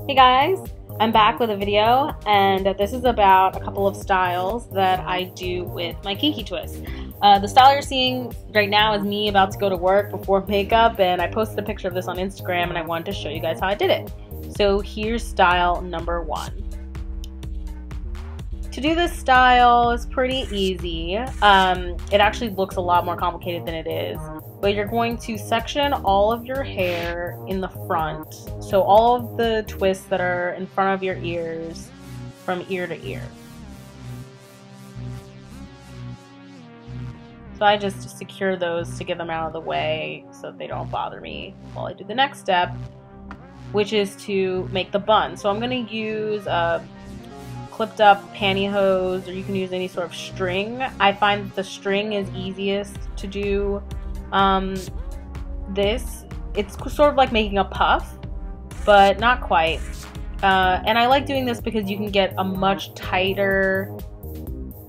Hey guys, I'm back with a video, and this is about a couple of styles that I do with my kinky twist. The style you're seeing right now is me about to go to work before makeup, and I posted a picture of this on Instagram and I wanted to show you guys how I did it. So here's style number one. To do this style is pretty easy. It actually looks a lot more complicated than it is. But you're going to section all of your hair in the front. So all of the twists that are in front of your ears from ear to ear. So I just secure those to get them out of the way so that they don't bother me while I do the next step, which is to make the bun. So I'm going to use a clipped up pantyhose, or you can use any sort of string. I find that the string is easiest to do. It's sort of like making a puff, but not quite. And I like doing this because you can get a much tighter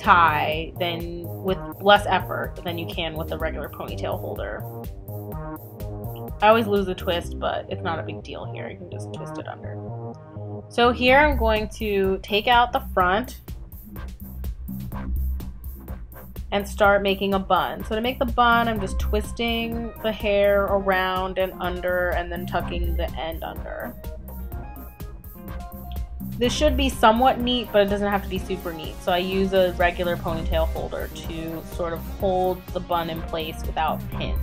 tie than with less effort than you can with a regular ponytail holder. I always lose a twist, but it's not a big deal here. You can just twist it under. So here I'm going to take out the front and start making a bun. So to make the bun, I'm just twisting the hair around and under and then tucking the end under. This should be somewhat neat, but it doesn't have to be super neat. So I use a regular ponytail holder to sort of hold the bun in place without pins.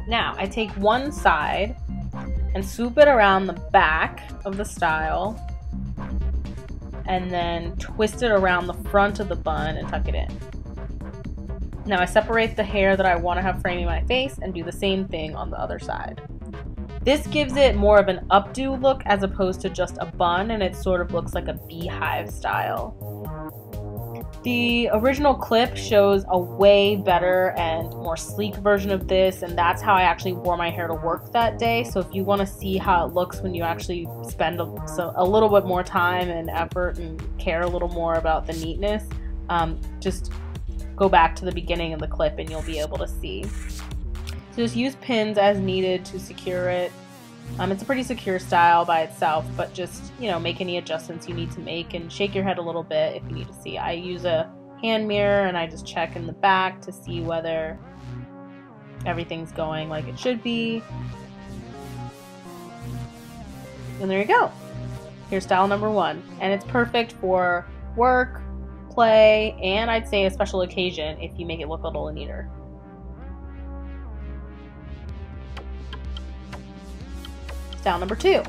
Now I take one side and swoop it around the back of the style and then twist it around the front of the bun and tuck it in. Now I separate the hair that I want to have framing my face and do the same thing on the other side. This gives it more of an updo look as opposed to just a bun, and it sort of looks like a beehive style. The original clip shows a way better and more sleek version of this, and that's how I actually wore my hair to work that day. So if you want to see how it looks when you actually spend a little bit more time and effort and care a little more about the neatness, just go back to the beginning of the clip and you'll be able to see. So just use pins as needed to secure it. It's a pretty secure style by itself, but just, make any adjustments you need to make and shake your head a little bit if you need to see. I use a hand mirror and I just check in the back to see whether everything's going like it should be. And there you go. Here's style number one. And it's perfect for work, play, and I'd say a special occasion if you make it look a little neater. Style number two.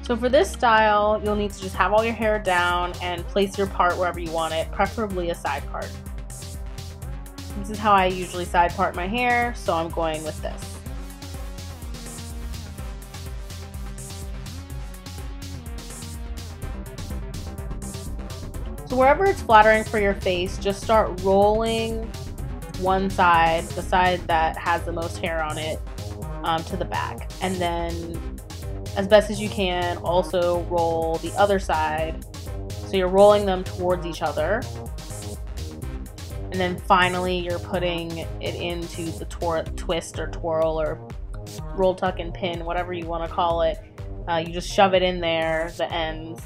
So for this style, you'll need to just have all your hair down and place your part wherever you want it, preferably a side part. This is how I usually side part my hair, so I'm going with this. So wherever it's flattering for your face, just start rolling one side, the side that has the most hair on it, to the back, and then as best as you can also roll the other side, so you're rolling them towards each other, and then finally you're putting it into the twist or twirl or roll, tuck, and pin, whatever you want to call it. You just shove it in there, the ends,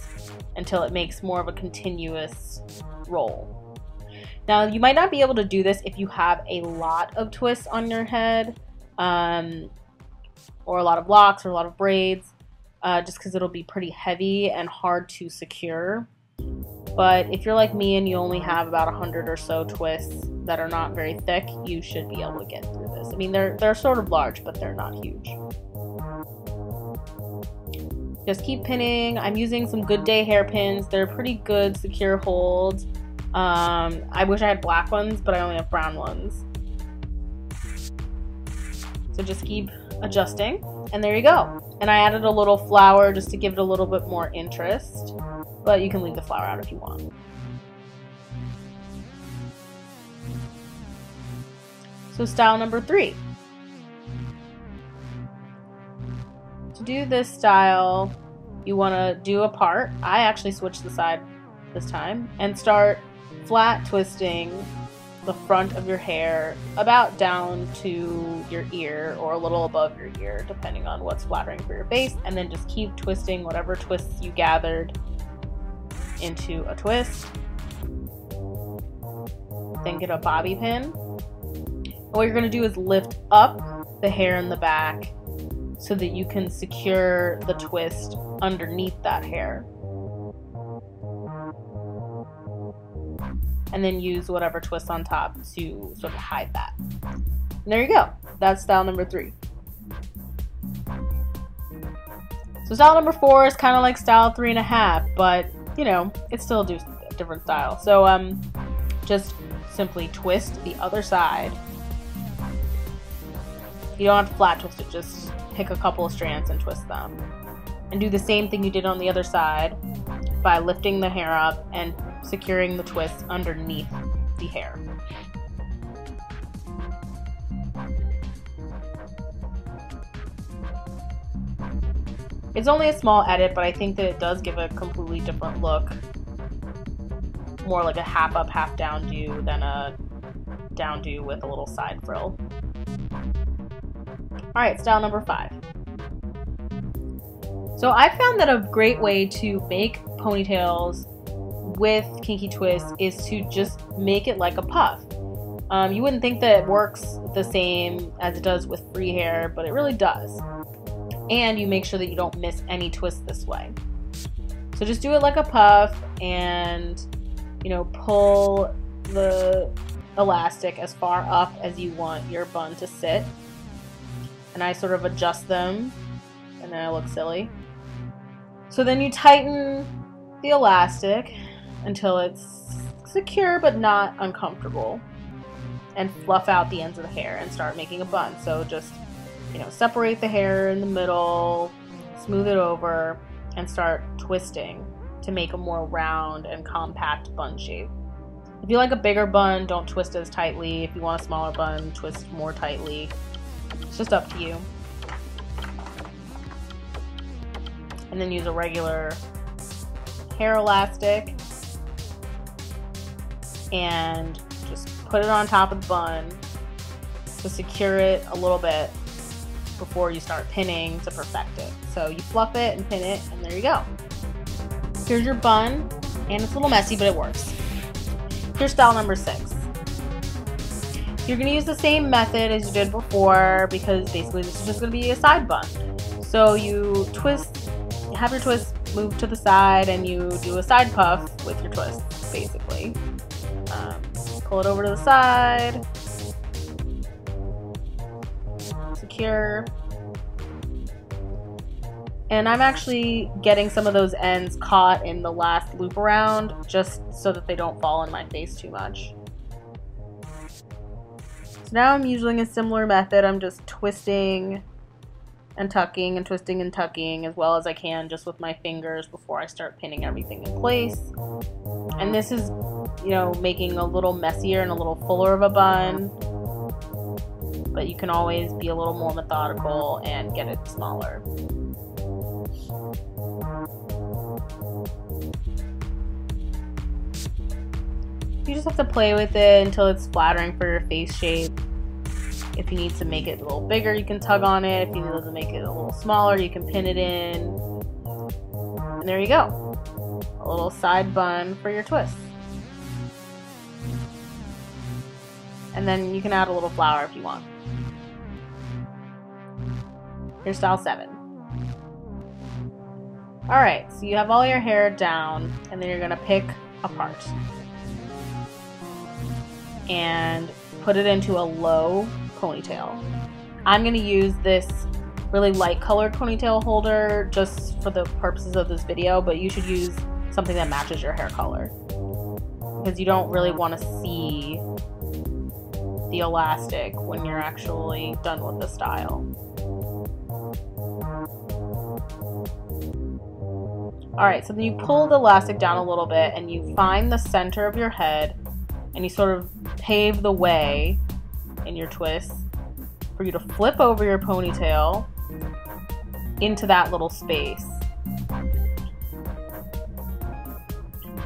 until it makes more of a continuous roll. Now you might not be able to do this if you have a lot of twists on your head, or a lot of locks or a lot of braids, just because it'll be pretty heavy and hard to secure. But if you're like me and you only have about 100 or so twists that are not very thick, you should be able to get through this. I mean, they're sort of large, but they're not huge. Just keep pinning. I'm using some Good Day hairpins. They're pretty good, secure holds. I wish I had black ones, but I only have brown ones. So just keep adjusting, and there you go. And I added a little flower just to give it a little bit more interest, but you can leave the flower out if you want. So style number three. To do this style, you want to do a part. I actually switched the side this time and start flat twisting the front of your hair about down to your ear or a little above your ear, depending on what's flattering for your face, and then just keep twisting whatever twists you gathered into a twist. Then get a bobby pin. And what you're going to do is lift up the hair in the back so that you can secure the twist underneath that hair. And then use whatever twist on top to sort of hide that. And there you go. That's style number 3. So style number 4 is kind of like style 3.5, but you know, it's still a different style. So just simply twist the other side. You don't have to flat twist it, just pick a couple of strands and twist them. And do the same thing you did on the other side by lifting the hair up and securing the twist underneath the hair. It's only a small edit, but I think that it does give a completely different look. More like a half up, half down do than a down do with a little side frill. Alright, style number 5. So I found that a great way to make ponytails with kinky twists is to just make it like a puff. You wouldn't think that it works the same as it does with free hair, but it really does. And you make sure that you don't miss any twists this way. So just do it like a puff and, you know, pull the elastic as far up as you want your bun to sit. And I sort of adjust them, and then I look silly. So then you tighten the elastic until it's secure but not uncomfortable, and fluff out the ends of the hair and start making a bun. So just, you know, separate the hair in the middle, smooth it over, and start twisting to make a more round and compact bun shape. If you like a bigger bun, don't twist as tightly. If you want a smaller bun, twist more tightly. It's just up to you. And then use a regular hair elastic and just put it on top of the bun to secure it a little bit before you start pinning to perfect it. So you fluff it and pin it, and there you go. Here's your bun, and it's a little messy, but it works. Here's style number 6. You're going to use the same method as you did before, because basically this is just going to be a side bun. So you twist, have your twist move to the side, and you do a side puff with your twist, basically. Pull it over to the side, secure. And I'm actually getting some of those ends caught in the last loop around, just so that they don't fall in my face too much. So now I'm using a similar method. I'm just twisting and tucking and twisting and tucking as well as I can, just with my fingers before I start pinning everything in place. And this is, you know, making a little messier and a little fuller of a bun, but you can always be a little more methodical and get it smaller. You just have to play with it until it's flattering for your face shape. If you need to make it a little bigger, you can tug on it. If you need to make it a little smaller, you can pin it in. And there you go. A little side bun for your twist. And then you can add a little flower if you want. Here's style 7. Alright, so you have all your hair down, and then you're going to pick a part and put it into a low ponytail. I'm going to use this really light colored ponytail holder just for the purposes of this video, but you should use something that matches your hair color, because you don't really want to see the elastic when you're actually done with the style. Alright, so then you pull the elastic down a little bit and you find the center of your head and you sort of pave the way in your twist for you to flip over your ponytail into that little space.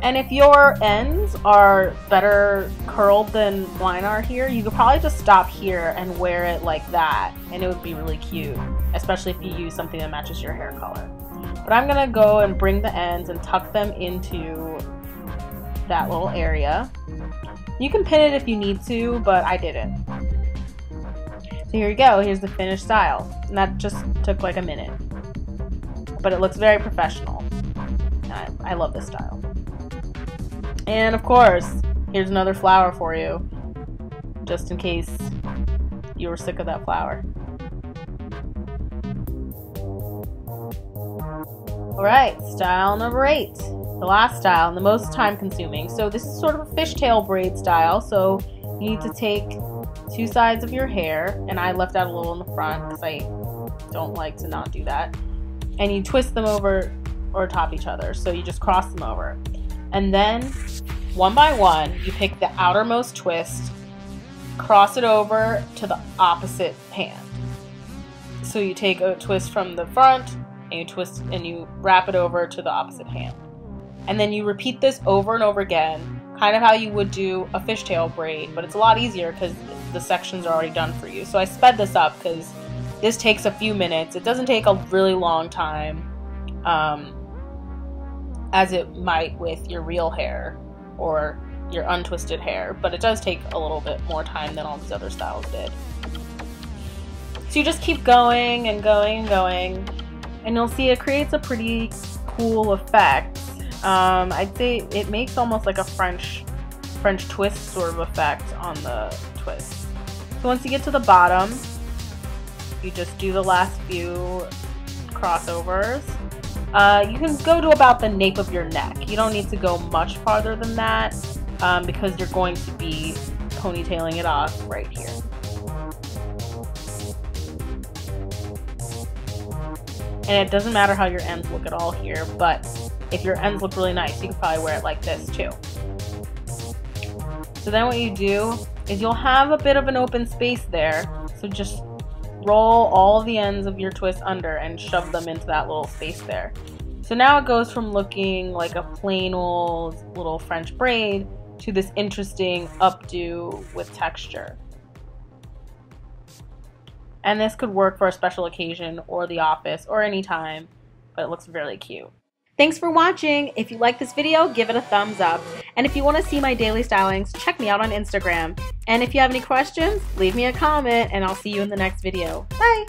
And if your ends are better curled than mine are here, you could probably just stop here and wear it like that, and it would be really cute, especially if you use something that matches your hair color. But I'm gonna go and bring the ends and tuck them into that little area. You can pin it if you need to, but I didn't. So here you go, here's the finished style. And that just took like a minute. But it looks very professional. I love this style. And of course, here's another flower for you, just in case you were sick of that flower. Alright, style number 8. The last style and the most time consuming. So this is sort of a fishtail braid style, so you need to take 2 sides of your hair, and I left out a little in the front because I don't like to not do that. And you twist them over or top each other, so you just cross them over. And then, one by one, you pick the outermost twist, cross it over to the opposite hand. So you take a twist from the front, and you twist and you wrap it over to the opposite hand. And then you repeat this over and over again, kind of how you would do a fishtail braid, but it's a lot easier because the sections are already done for you. So I sped this up because this takes a few minutes. It doesn't take a really long time, as it might with your real hair or your untwisted hair, but it does take a little bit more time than all these other styles did. So you just keep going and going and going, and you'll see it creates a pretty cool effect. I'd say it makes almost like a French twist sort of effect on the twist. So once you get to the bottom, you just do the last few crossovers. You can go to about the nape of your neck. You don't need to go much farther than that because you're going to be ponytailing it off right here. And it doesn't matter how your ends look at all here, but if your ends look really nice, you can probably wear it like this too. So then what you do is you'll have a bit of an open space there, so just roll all the ends of your twist under and shove them into that little space there. So now it goes from looking like a plain old little French braid to this interesting updo with texture. And this could work for a special occasion or the office or any time, but it looks really cute. Thanks for watching. If you like this video, give it a thumbs up. And if you want to see my daily stylings, check me out on Instagram. And if you have any questions, leave me a comment and I'll see you in the next video. Bye!